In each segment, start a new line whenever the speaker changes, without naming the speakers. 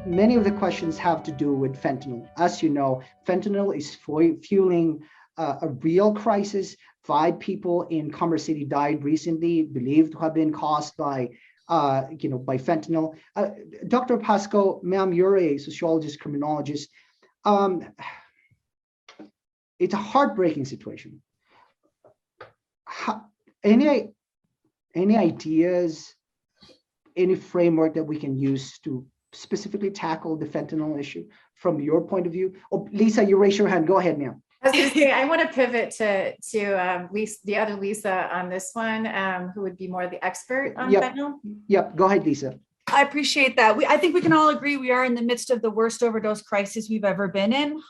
Many of the questions have to do with fentanyl. As you know, fentanyl is fueling a real crisis. 5 people in Commerce City died recently, believed to have been caused by fentanyl. Dr. Pasco, ma'am, you're a sociologist, criminologist. It's a heartbreaking situation. Any ideas, any framework that we can use to specifically tackle the fentanyl issue from your point of view? Oh, Lisa, you raise your hand. Go ahead, ma'am.
I want to pivot to Lisa, the other Lisa on this one, who would be more the expert on fentanyl.
Yep, go ahead, Lisa.
I appreciate that. I think we can all agree we are in the midst of the worst overdose crisis we've ever been in.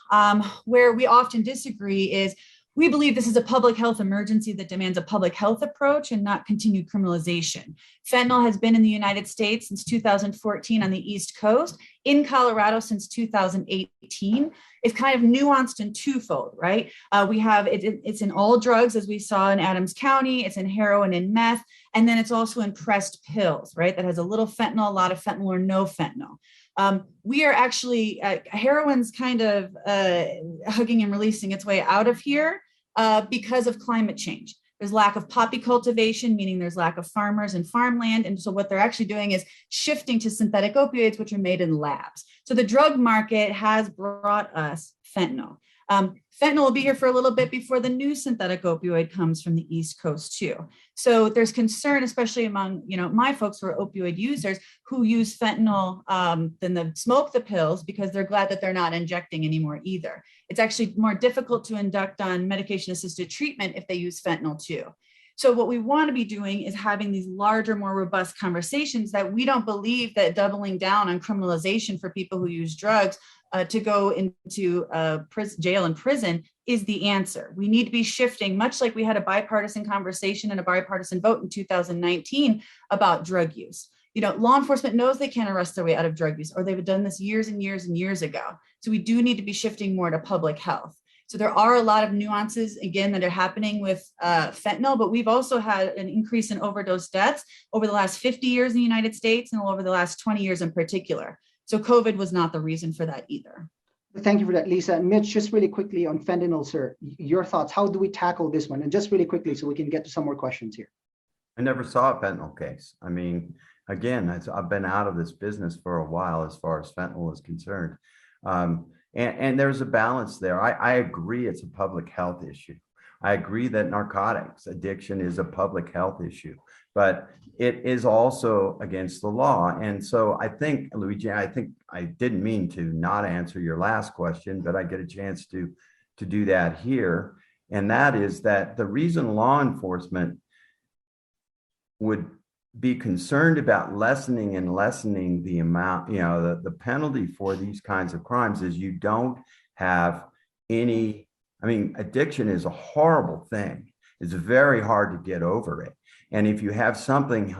Where we often disagree is we believe this is a public health emergency that demands a public health approach and not continued criminalization. Fentanyl has been in the United States since 2014 on the East Coast, in Colorado since 2018. It's kind of nuanced and twofold, right? We have it's in all drugs, as we saw in Adams County. It's in heroin and meth, and then it's also in pressed pills, right? That has a little fentanyl, a lot of fentanyl, or no fentanyl. We are actually heroin's kind of hugging and releasing its way out of here because of climate change. There's lack of poppy cultivation, meaning there's lack of farmers and farmland. And so what they're actually doing is shifting to synthetic opioids, which are made in labs. So the drug market has brought us fentanyl. Fentanyl will be here for a little bit before the new synthetic opioid comes from the East Coast too. So there's concern, especially among my folks who are opioid users who use fentanyl, then smoke the pills because they're glad that they're not injecting anymore either. It's actually more difficult to induct on medication-assisted treatment if they use fentanyl too. So what we want to be doing is having these larger, more robust conversations that we don't believe that doubling down on criminalization for people who use drugs to go into jail and prison is the answer. We need to be shifting, much like we had a bipartisan conversation and a bipartisan vote in 2019 about drug use. Law enforcement knows they can't arrest their way out of drug use, or they've done this years and years and years ago. So we do need to be shifting more to public health. So there are a lot of nuances, again, that are happening with fentanyl, but we've also had an increase in overdose deaths over the last 50 years in the United States and over the last 20 years in particular. So COVID was not the reason for that either.
Thank you for that, Lisa. And Mitch, just really quickly on fentanyl, sir, your thoughts. How do we tackle this one? And just really quickly so we can get to some more questions here.
I never saw a fentanyl case. I mean, again, I've been out of this business for a while as far as fentanyl is concerned. And there's a balance there. I agree it's a public health issue. I agree that narcotics addiction is a public health issue, but it is also against the law. And so I think, Luigi, I didn't mean to not answer your last question, but I get a chance to do that here. And that is that the reason law enforcement would be concerned about lessening the amount, the penalty for these kinds of crimes is you don't have any. Addiction is a horrible thing. It's very hard to get over it. And if you have something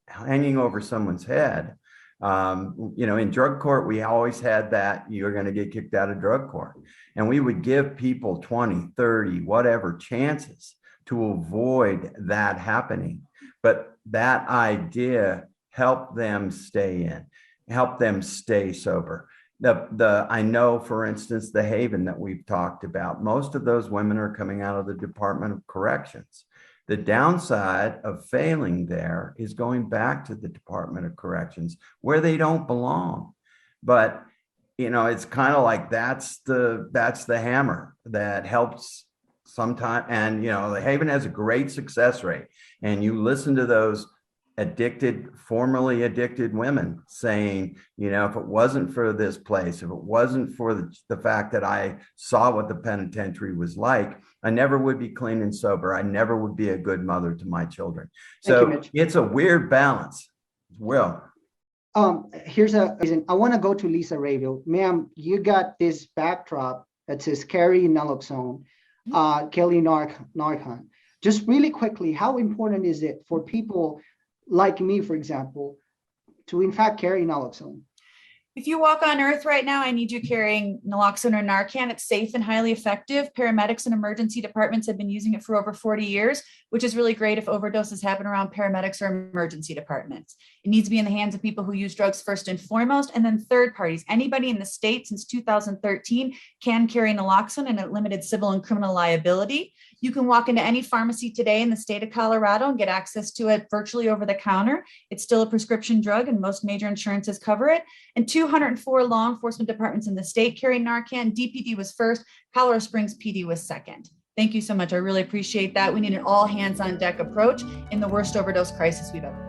hanging over someone's head, in drug court, we always had that you're going to get kicked out of drug court. And we would give people 20, 30, whatever chances to avoid that happening. But that idea helped them stay in, helped them stay sober. I know, for instance, the Haven that we've talked about, most of those women are coming out of the Department of Corrections. The downside of failing there is going back to the Department of Corrections where they don't belong. But, it's kind of like that's the hammer that helps sometimes. And, the Haven has a great success rate. And you listen to those formerly addicted women saying, if it wasn't for this place, if it wasn't for the fact that I saw what the penitentiary was like, I never would be clean and sober. I never would be a good mother to my children. So it's a weird balance. Will.
I want to go to Lisa Rayville. Ma'am, you got this backdrop that says carry naloxone, Kelly Narcan. Just really quickly, how important is it for people like me, for example, to in fact carry naloxone?
If you walk on earth right now, I need you carrying naloxone or Narcan. It's safe and highly effective. Paramedics and emergency departments have been using it for over 40 years, which is really great if overdoses happen around paramedics or emergency departments. It needs to be in the hands of people who use drugs first and foremost, and then third parties. Anybody in the state since 2013 can carry naloxone and at limited civil and criminal liability. You can walk into any pharmacy today in the state of Colorado and get access to it virtually over the counter. It's still a prescription drug and most major insurances cover it. And 204 law enforcement departments in the state carry Narcan. DPD was first, Colorado Springs PD was second. Thank you so much. I really appreciate that. We need an all hands on deck approach in the worst overdose crisis we've ever